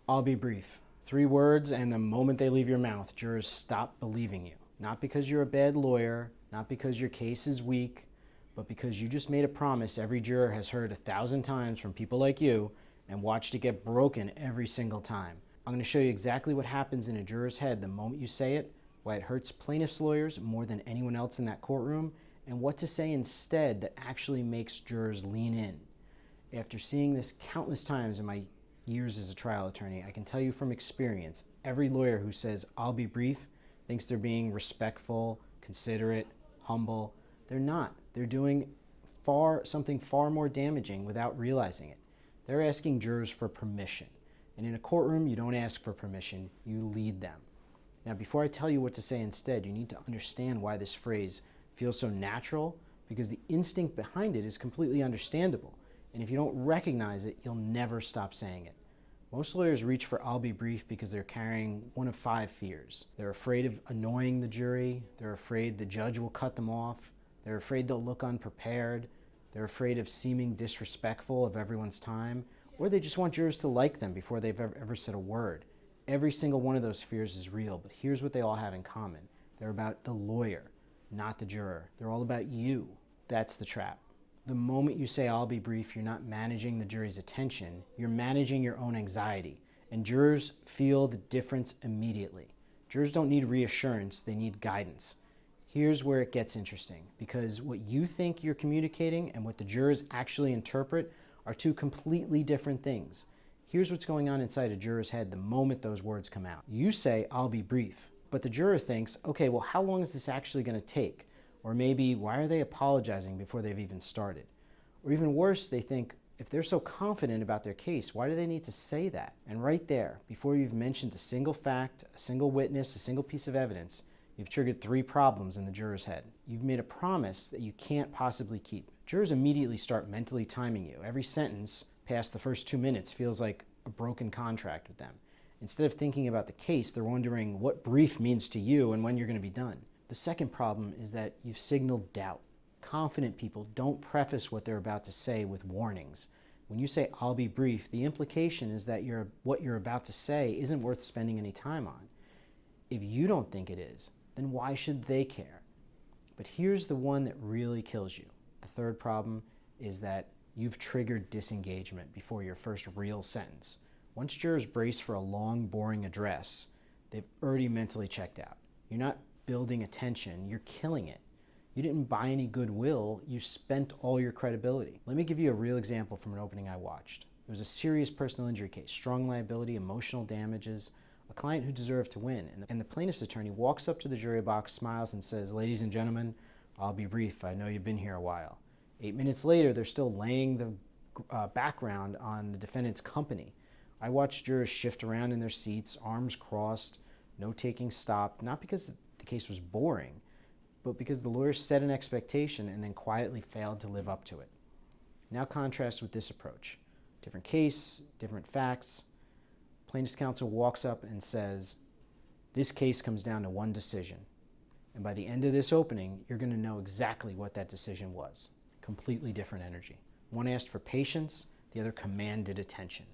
I'll be brief. 3 words, and the moment they leave your mouth, jurors stop believing you. Not because you're a bad lawyer, not because your case is weak, but because you just made a promise every juror has heard 1,000 times from people like you and watched it get broken every single time. I'm going to show you exactly what happens in a juror's head the moment you say it, why it hurts plaintiffs' lawyers more than anyone else in that courtroom, and what to say instead that actually makes jurors lean in. After seeing this countless times in my years as a trial attorney, I can tell you from experience, every lawyer who says, "I'll be brief," thinks they're being respectful, considerate, humble. They're not. They're doing something far more damaging without realizing it. They're asking jurors for permission. And in a courtroom, you don't ask for permission, you lead them. Now, before I tell you what to say instead, you need to understand why this phrase feels so natural, because the instinct behind it is completely understandable. And if you don't recognize it, you'll never stop saying it. Most lawyers reach for "I'll be brief" because they're carrying one of 5 fears. They're afraid of annoying the jury. They're afraid the judge will cut them off. They're afraid they'll look unprepared. They're afraid of seeming disrespectful of everyone's time. Or they just want jurors to like them before they've ever said a word. Every single one of those fears is real, but here's what they all have in common. They're about the lawyer, not the juror. They're all about you. That's the trap. The moment you say "I'll be brief," you're not managing the jury's attention, you're managing your own anxiety. And jurors feel the difference immediately. Jurors don't need reassurance, they need guidance. Here's where it gets interesting, because what you think you're communicating and what the jurors actually interpret are 2 completely different things. Here's what's going on inside a juror's head the moment those words come out. You say "I'll be brief," but the juror thinks, okay, well, how long is this actually going to take? Or maybe, why are they apologizing before they've even started? Or even worse, they think, if they're so confident about their case, why do they need to say that? And right there, before you've mentioned a single fact, a single witness, a single piece of evidence, you've triggered 3 problems in the juror's head. You've made a promise that you can't possibly keep. Jurors immediately start mentally timing you. Every sentence past the first 2 minutes feels like a broken contract with them. Instead of thinking about the case, they're wondering what brief means to you and when you're going to be done. The second problem is that you've signaled doubt. Confident people don't preface what they're about to say with warnings. When you say "I'll be brief," the implication is that what you're about to say isn't worth spending any time on. If you don't think it is, then why should they care? But here's the one that really kills you. The third problem is that you've triggered disengagement before your first real sentence. Once jurors brace for a long, boring address, they've already mentally checked out. You're not building attention, you're killing it. You didn't buy any goodwill, you spent all your credibility. Let me give you a real example from an opening I watched. It was a serious personal injury case, strong liability, emotional damages, a client who deserved to win. And the plaintiff's attorney walks up to the jury box, smiles, and says, "Ladies and gentlemen, I'll be brief. I know you've been here a while." 8 minutes later, they're still laying the background on the defendant's company. I watched jurors shift around in their seats, arms crossed, note-taking stopped, not because the case was boring, but because the lawyers set an expectation and then quietly failed to live up to it. Now contrast with this approach. Different case, different facts. Plaintiff's counsel walks up and says, "This case comes down to one decision. And by the end of this opening, you're going to know exactly what that decision was." Completely different energy. One asked for patience, the other commanded attention.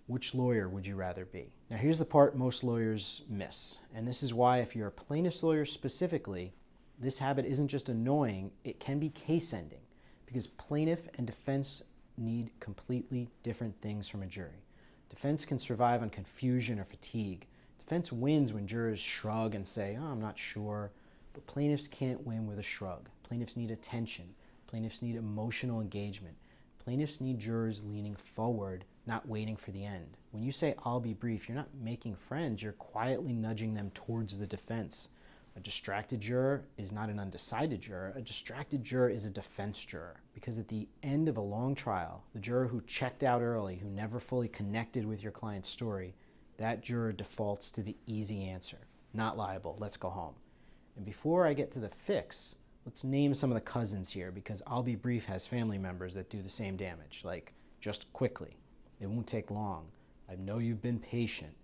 Which lawyer would you rather be? Now here's the part most lawyers miss. And this is why, if you're a plaintiff's lawyer specifically, this habit isn't just annoying, it can be case-ending, because plaintiff and defense need completely different things from a jury. Defense can survive on confusion or fatigue. Defense wins when jurors shrug and say, "Oh, I'm not sure," but plaintiffs can't win with a shrug. Plaintiffs need attention. Plaintiffs need emotional engagement. Plaintiffs need jurors leaning forward, not waiting for the end. When you say "I'll be brief," you're not making friends, you're quietly nudging them towards the defense. A distracted juror is not an undecided juror. A distracted juror is a defense juror. Because at the end of a long trial, the juror who checked out early, who never fully connected with your client's story, that juror defaults to the easy answer. Not liable, let's go home. And before I get to the fix, let's name some of the cousins here, because "I'll be brief" has family members that do the same damage, like "just quickly," "it won't take long," "I know you've been patient."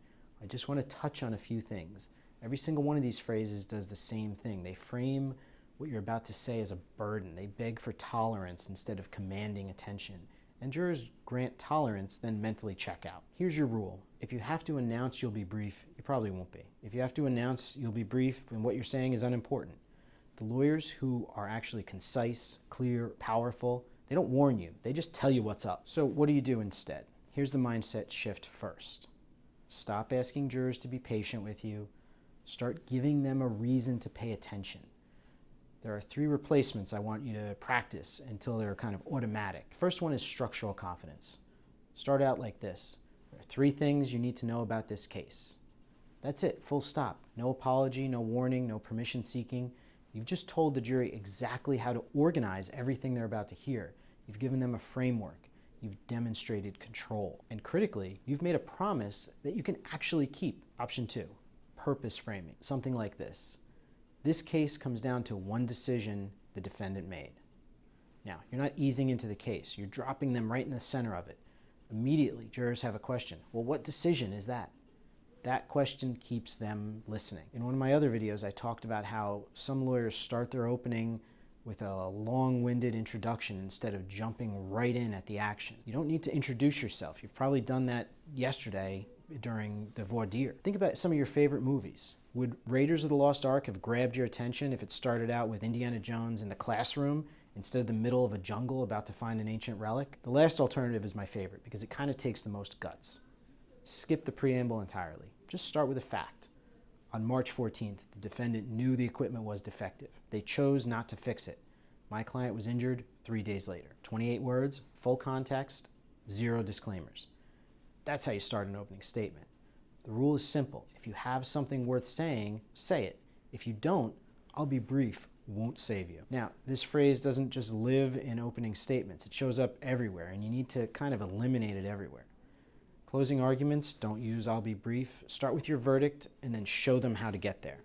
I just want to touch on a few things. Every single one of these phrases does the same thing. They frame what you're about to say as a burden. They beg for tolerance instead of commanding attention. and jurors grant tolerance, then mentally check out. Here's your rule. If you have to announce you'll be brief, you probably won't be. If you have to announce you'll be brief and what you're saying is unimportant, the lawyers who are actually concise, clear, powerful, they don't warn you. They just tell you what's up. So what do you do instead? Here's the mindset shift first. Stop asking jurors to be patient with you. Start giving them a reason to pay attention. There are 3 replacements I want you to practice until they're kind of automatic. First one is structural confidence. Start out like this. There are 3 things you need to know about this case. That's it, full stop. No apology, no warning, no permission seeking. You've just told the jury exactly how to organize everything they're about to hear. You've given them a framework. You've demonstrated control. And critically, you've made a promise that you can actually keep. Option 2, purpose framing. Something like this. This case comes down to one decision the defendant made. Now, you're not easing into the case. You're dropping them right in the center of it. Immediately, jurors have a question. Well, what decision is that? That question keeps them listening. In one of my other videos, I talked about how some lawyers start their opening with a long-winded introduction instead of jumping right in at the action. You don't need to introduce yourself. You've probably done that yesterday during the voir dire. Think about some of your favorite movies. Would Raiders of the Lost Ark have grabbed your attention if it started out with Indiana Jones in the classroom instead of the middle of a jungle about to find an ancient relic? The last alternative is my favorite because it kind of takes the most guts. Skip the preamble entirely. Just start with a fact. On March 14th, the defendant knew the equipment was defective. They chose not to fix it. My client was injured 3 days later. 28 words, full context, 0 disclaimers. That's how you start an opening statement. The rule is simple. If you have something worth saying, say it. If you don't, I'll be brief, won't save you. Now, this phrase doesn't just live in opening statements. It shows up everywhere, and you need to kind of eliminate it everywhere. Closing arguments, don't use I'll be brief. Start with your verdict and then show them how to get there.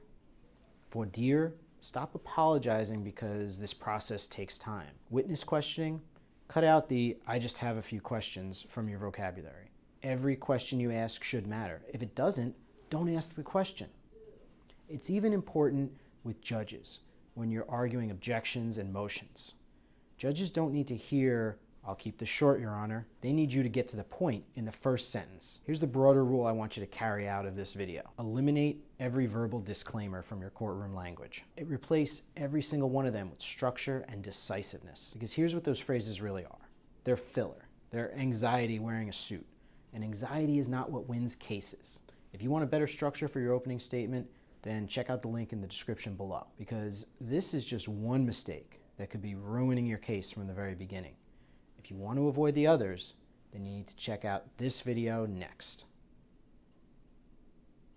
Voir dire, stop apologizing because this process takes time. Witness questioning, cut out the I just have a few questions from your vocabulary. Every question you ask should matter. If it doesn't, don't ask the question. It's even important with judges when you're arguing objections and motions. Judges don't need to hear, I'll keep this short, Your Honor. They need you to get to the point in the first sentence. Here's the broader rule I want you to carry out of this video. Eliminate every verbal disclaimer from your courtroom language. Replace every single one of them with structure and decisiveness. Because here's what those phrases really are. They're filler. They're anxiety wearing a suit. And anxiety is not what wins cases. If you want a better structure for your opening statement, then check out the link in the description below. Because this is just one mistake that could be ruining your case from the very beginning. If you want to avoid the others, then you need to check out this video next.